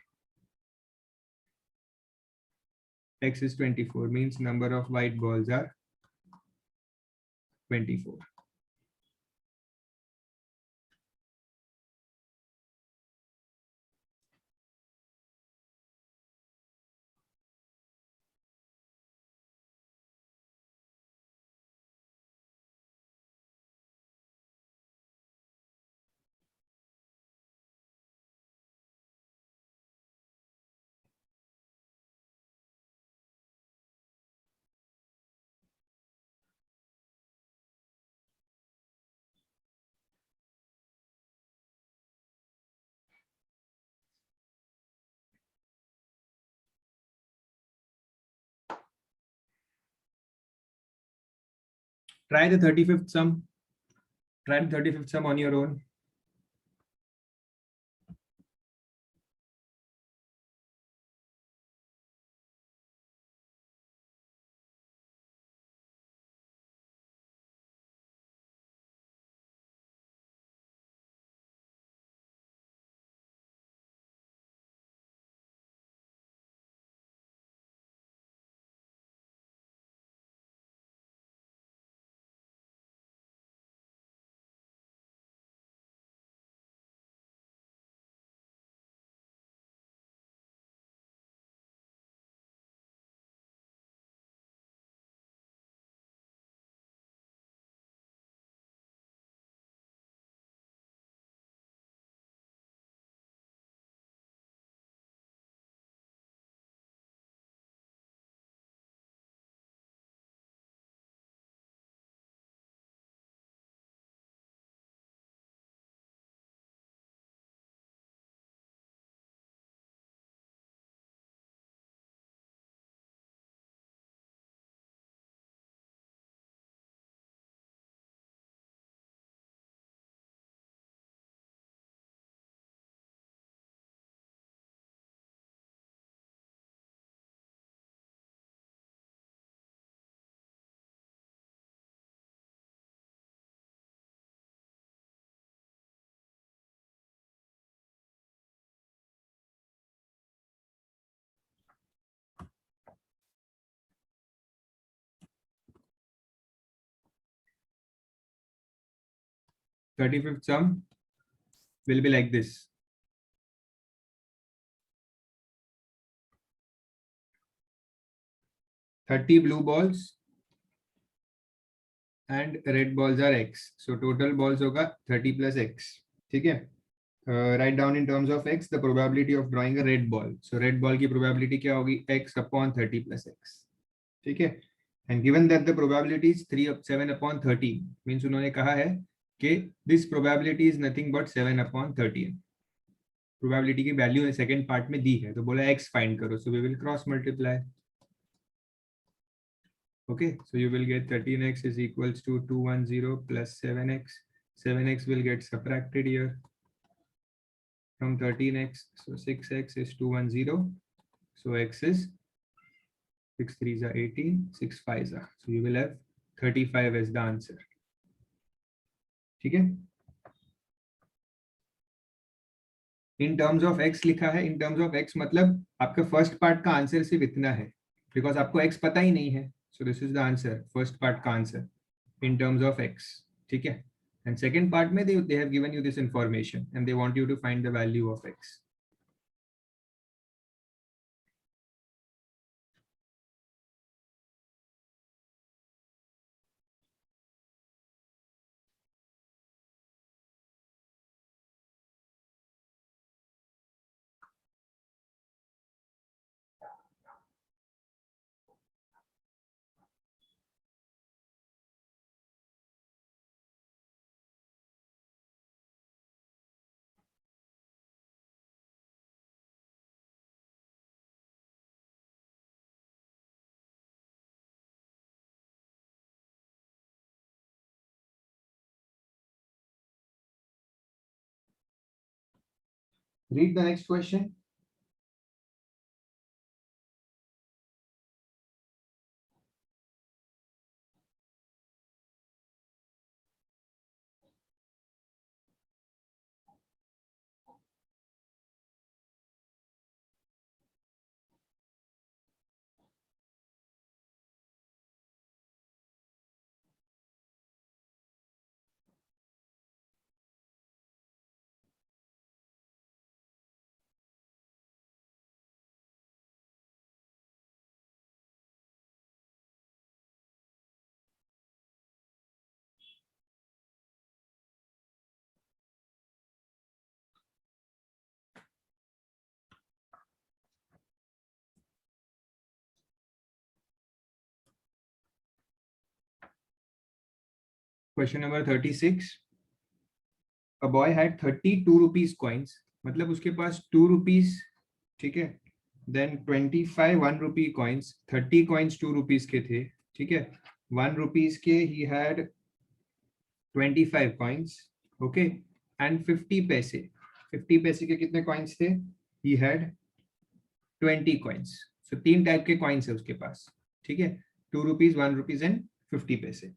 X is 24, means number of white balls are 24. Try the 35th sum. Try the 35th sum on your own. The 35th sum will be like this. 30 blue balls and red balls are x. So total balls होगा 30 plus x. ठीक है? Write down in terms of x the probability of drawing a red ball. So red ball की probability क्या होगी? x upon 30 plus x. ठीक है? And given that the probability is 7 upon 13 means उन्होंने कहा है कि this probability is nothing but 7 upon 13. Probability की value second part में दी है तो बोला x find करो. So we will cross multiply. Okay, so you will get 13x is equals to 210 plus 7x. 7x will get subtracted here from 13x. So 6x is 210. So x is 6 3s are 18, 6 5s are. So you will have 35 as the answer. ठीक है? In terms of x लिखा है. In terms of x मतलब आपका first part का answer सिर्फ इतना है, because आपको x पता ही नहीं है. So this is the answer. First part का answer in terms of x. ठीक है? And second part में they have given you this information and they want you to find the value of x. Read the next question. Question number 36. A boy had 32 rupees coins. मतलब उसके पास 2 rupees, ठीक है? Then 25 1 rupee coins. 30 coins 2 rupees के थे, ठीक है? 1 rupees के he had 25 coins, okay? And 50 पैसे. 50 पैसे के कितने coins थे? He had 20 coins. So 3 type के coins है उसके पास, ठीक है? 2 rupees, 1 rupees and 50 पैसे.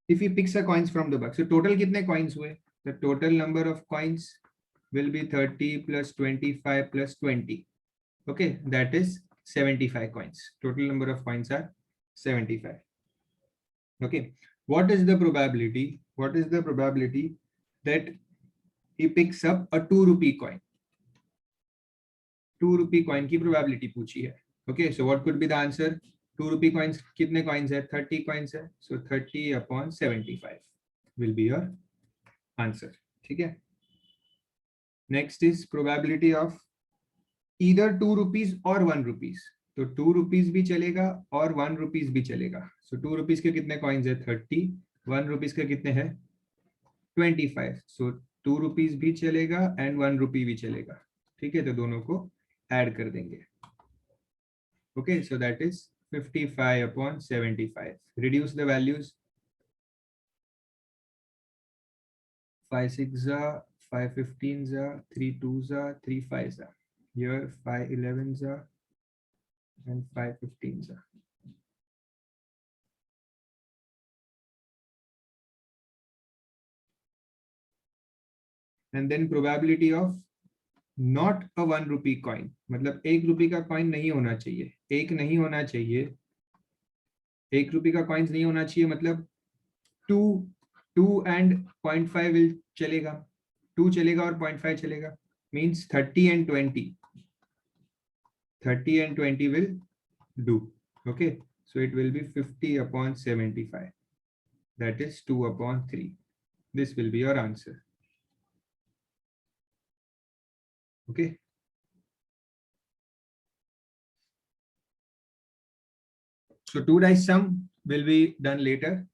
If he picks a coins from the box, so total कितने coins हुए? The total number of coins will be 30 plus 25 plus 20. Okay, that is 75 coins. Total number of coins are 75. Okay, what is the probability? What is the probability that he picks up a 2 rupee coin? 2 rupee coin की probability पूछी है. Okay, so what could be the answer? 2 rupee coins कितने coins है? 30 coins है. So 30 upon 75 will be your answer. ठीक है? Next is probability of either 2 rupees or 1 rupees. तो 2 rupees भी चलेगा और 1 rupees भी चलेगा. So 2 rupees के कितने coins है? 30. 1 rupees के कितने हैं? 25. So 2 rupees भी चलेगा and 1 rupee भी चलेगा. ठीक है? तो दोनों को add कर देंगे. Okay, so that is 55 upon 75. Reduce the values. 5 6s are, 5 15s are, 3 2s are, 3 5s are. Here 5 11s are and 5 15s are. And then probability of not a 1 rupee coin. मतलब 1 रुपये का coin नहीं होना चाहिए. एक नहीं होना चाहिए. 1 रुपये का coins नहीं होना चाहिए मतलब 2 and 0.5 will चलेगा. 2 चलेगा और 0.5 चलेगा. Means 30 and 20. 30 and 20 will do. Okay, so it will be 50 upon 75. that is 2/3. This will be your answer. Okay. So 2 dice sum will be done later.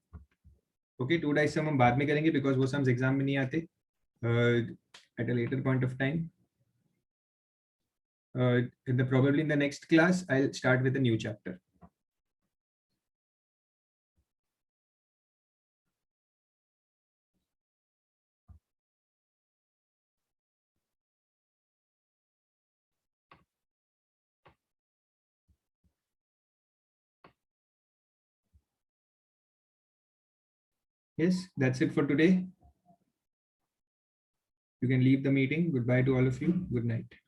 Okay, 2 dice sum हम बाद में करेंगे because वो sums exam में नहीं आते. At a later point of time. Probably in the next class, I'll start with a new chapter. Yes, that's it for today. You can leave the meeting. Goodbye to all of you. Good night.